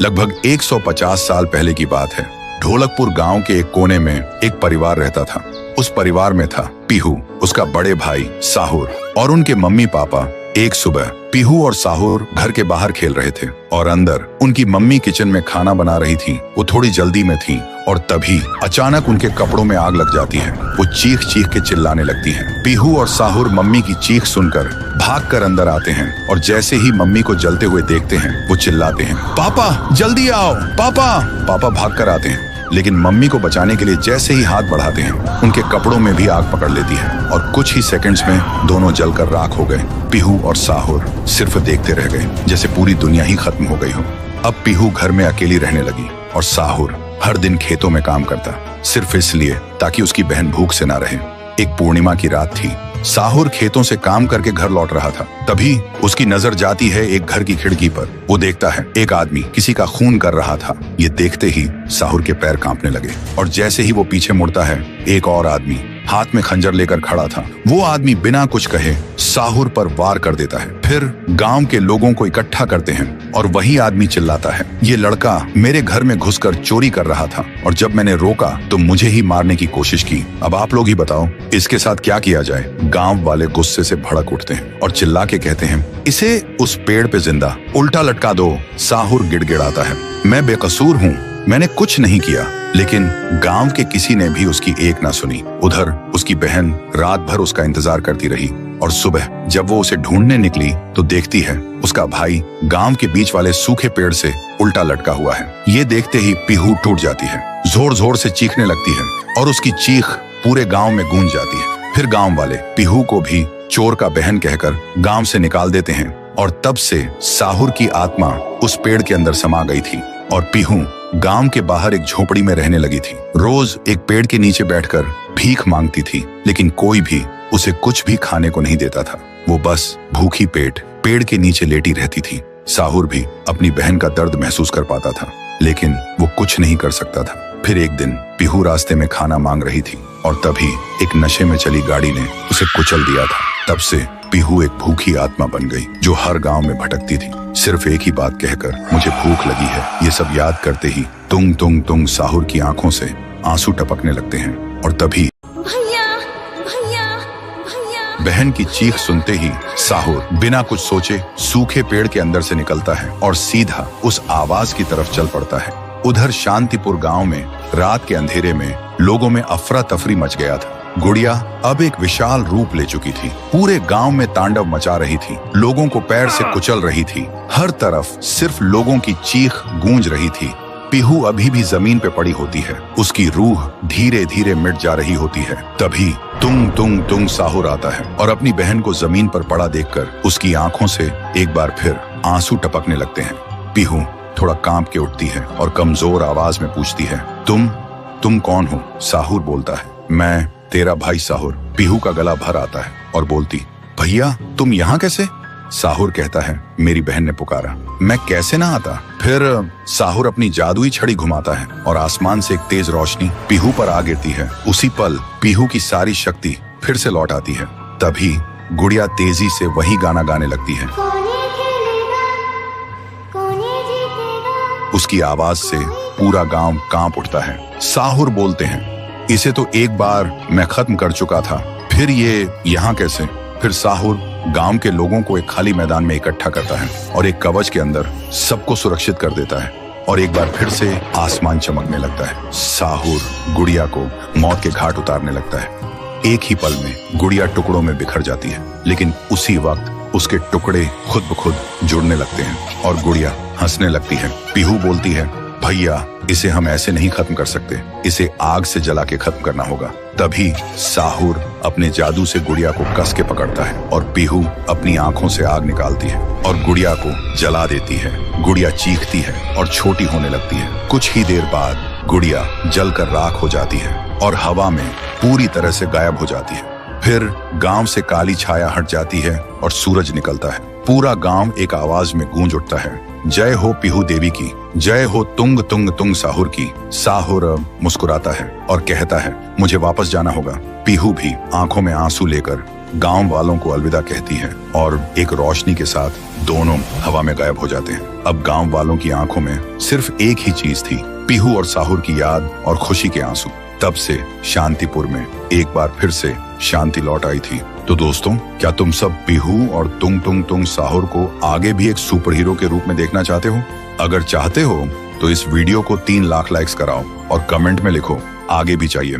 लगभग 150 साल पहले की बात है। ढोलकपुर गांव के एक कोने में एक परिवार रहता था। उस परिवार में था पीहू, उसका बड़े भाई साहुर और उनके मम्मी पापा। एक सुबह पीहू और साहुर घर के बाहर खेल रहे थे और अंदर उनकी मम्मी किचन में खाना बना रही थी। वो थोड़ी जल्दी में थी और तभी अचानक उनके कपड़ों में आग लग जाती है। वो चीख चीख के चिल्लाने लगती हैं। पीहू और साहुर मम्मी की चीख सुनकर भागकर अंदर आते हैं और जैसे ही मम्मी को जलते हुए देखते हैं वो चिल्लाते हैं, पापा जल्दी आओ पापा। पापा भागकर आते हैं, लेकिन मम्मी को बचाने के लिए जैसे ही हाथ बढ़ाते हैं उनके कपड़ों में भी आग पकड़ लेती है और कुछ ही सेकंड्स में दोनों जलकर राख हो गए। पीहू और साहुर सिर्फ देखते रह गए, जैसे पूरी दुनिया ही खत्म हो गई हो। अब पीहू घर में अकेली रहने लगी और साहुर हर दिन खेतों में काम करता, सिर्फ इसलिए ताकि उसकी बहन भूख से ना रहे। एक पूर्णिमा की रात थी। साहुर खेतों से काम करके घर लौट रहा था। तभी उसकी नजर जाती है एक घर की खिड़की पर। वो देखता है एक आदमी किसी का खून कर रहा था। ये देखते ही साहुर के पैर कांपने लगे और जैसे ही वो पीछे मुड़ता है एक और आदमी हाथ में खंजर लेकर खड़ा था। वो आदमी बिना कुछ कहे साहुर पर वार कर देता है। फिर गांव के लोगों को इकट्ठा करते हैं और वही आदमी चिल्लाता है, ये लड़का मेरे घर में घुसकर चोरी कर रहा था और जब मैंने रोका तो मुझे ही मारने की कोशिश की। अब आप लोग ही बताओ इसके साथ क्या किया जाए। गांव वाले गुस्से से भड़क उठते हैं और चिल्ला के कहते हैं, इसे उस पेड़ पे जिंदा उल्टा लटका दो। साहुर गिड़गिड़ाता है, मैं बेकसूर हूँ, मैंने कुछ नहीं किया। लेकिन गांव के किसी ने भी उसकी एक ना सुनी। उधर उसकी बहन रात भर उसका इंतजार करती रही और सुबह जब वो उसे ढूंढने निकली तो देखती है उसका भाई गांव के बीच वाले सूखे पेड़ से उल्टा लटका हुआ है। ये देखते ही पीहू टूट जाती है, जोर जोर से चीखने लगती है और उसकी चीख पूरे गांव में गूंज जाती है। फिर गांव वाले पीहू को भी चोर का बहन कहकर गांव से निकाल देते हैं और तब से साहुर की आत्मा उस पेड़ के अंदर समा गई थी और पीहू गांव के बाहर एक झोपड़ी में रहने लगी थी। रोज एक पेड़ के नीचे बैठकर भीख मांगती थी, लेकिन कोई भी उसे कुछ भी खाने को नहीं देता था। वो बस भूखी पेट पेड़ के नीचे लेटी रहती थी। साहुर भी अपनी बहन का दर्द महसूस कर पाता था, लेकिन वो कुछ नहीं कर सकता था। फिर एक दिन पीहू रास्ते में खाना मांग रही थी और तभी एक नशे में चली गाड़ी ने उसे कुचल दिया था। तब से पीहू एक भूखी आत्मा बन गई जो हर गांव में भटकती थी, सिर्फ एक ही बात कहकर, मुझे भूख लगी है। ये सब याद करते ही तुंग तुंग तुंग साहुर की आंखों से आंसू टपकने लगते हैं और तभी भैया भैया भैया। बहन की चीख सुनते ही साहुर बिना कुछ सोचे सूखे पेड़ के अंदर से निकलता है और सीधा उस आवाज की तरफ चल पड़ता है। उधर शांतिपुर गांव में रात के अंधेरे में लोगों में अफरा तफरी मच गया था। गुड़िया अब एक विशाल रूप ले चुकी थी, पूरे गांव में तांडव मचा रही थी, लोगों को पैर से कुचल रही थी। हर तरफ सिर्फ लोगों की चीख गूंज रही थी। पीहू अभी भी जमीन पे पड़ी होती है, उसकी रूह धीरे धीरे मिट जा रही होती है। तभी तुंग तुंग तुंग साहुर आता है और अपनी बहन को जमीन पर पड़ा देखकर उसकी आंखों से एक बार फिर आंसू टपकने लगते हैं। पीहू थोड़ा कांप के उठती है और कमजोर आवाज में पूछती है, तुम कौन हो? साहुर बोलता है, मैं तेरा भाई साहुर। पीहू का गला भर आता है और बोलती, भैया तुम यहाँ कैसे? साहुर कहता है, मेरी बहन ने पुकारा, मैं कैसे ना आता। फिर साहुर अपनी जादुई छड़ी घुमाता है और आसमान से एक तेज रोशनी पीहू पर आ गिरती है। उसी पल पीहू की सारी शक्ति फिर से लौट आती है। तभी गुड़िया तेजी से वही गाना गाने लगती है। उसकी आवाज से पूरा गांव कांप उठता है। साहुर बोलते हैं, इसे तो एक बार मैं खत्म कर चुका था, फिर ये यहाँ कैसे? फिर साहुर गांव के लोगों को एक खाली मैदान में इकट्ठा करता है और एक कवच के अंदर सबको सुरक्षित कर देता है और एक बार फिर से आसमान चमकने लगता है। साहुर गुड़िया को मौत के घाट उतारने लगता है। एक ही पल में गुड़िया टुकड़ों में बिखर जाती है, लेकिन उसी वक्त उसके टुकड़े खुद ब खुद जुड़ने लगते हैं और गुड़िया हंसने लगती है। पीहू बोलती है, भैया इसे हम ऐसे नहीं खत्म कर सकते, इसे आग से जला के खत्म करना होगा। तभी साहुर अपने जादू से गुड़िया को कस के पकड़ता है और पीहू अपनी आंखों से आग निकालती है और गुड़िया को जला देती है। गुड़िया चीखती है और छोटी होने लगती है। कुछ ही देर बाद गुड़िया जलकर राख हो जाती है और हवा में पूरी तरह से गायब हो जाती है। फिर गांव से काली छाया हट जाती है और सूरज निकलता है। पूरा गांव एक आवाज में गूंज उठता है, जय हो पीहू देवी की, जय हो तुंग तुंग तुंग साहुर की। साहुर मुस्कुराता है और कहता है, मुझे वापस जाना होगा। पीहू भी आंखों में आंसू लेकर गांव वालों को अलविदा कहती है और एक रोशनी के साथ दोनों हवा में गायब हो जाते हैं। अब गांव वालों की आंखों में सिर्फ एक ही चीज थी, पीहू और साहुर की याद और खुशी के आंसू। तब से शांतिपुर में एक बार फिर से शांति लौट आई थी। तो दोस्तों, क्या तुम सब पीहू और तुंग तुंग तुंग साहुर को आगे भी एक सुपर हीरो के रूप में देखना चाहते हो? अगर चाहते हो तो इस वीडियो को 3 लाख लाइक्स कराओ और कमेंट में लिखो आगे भी चाहिए।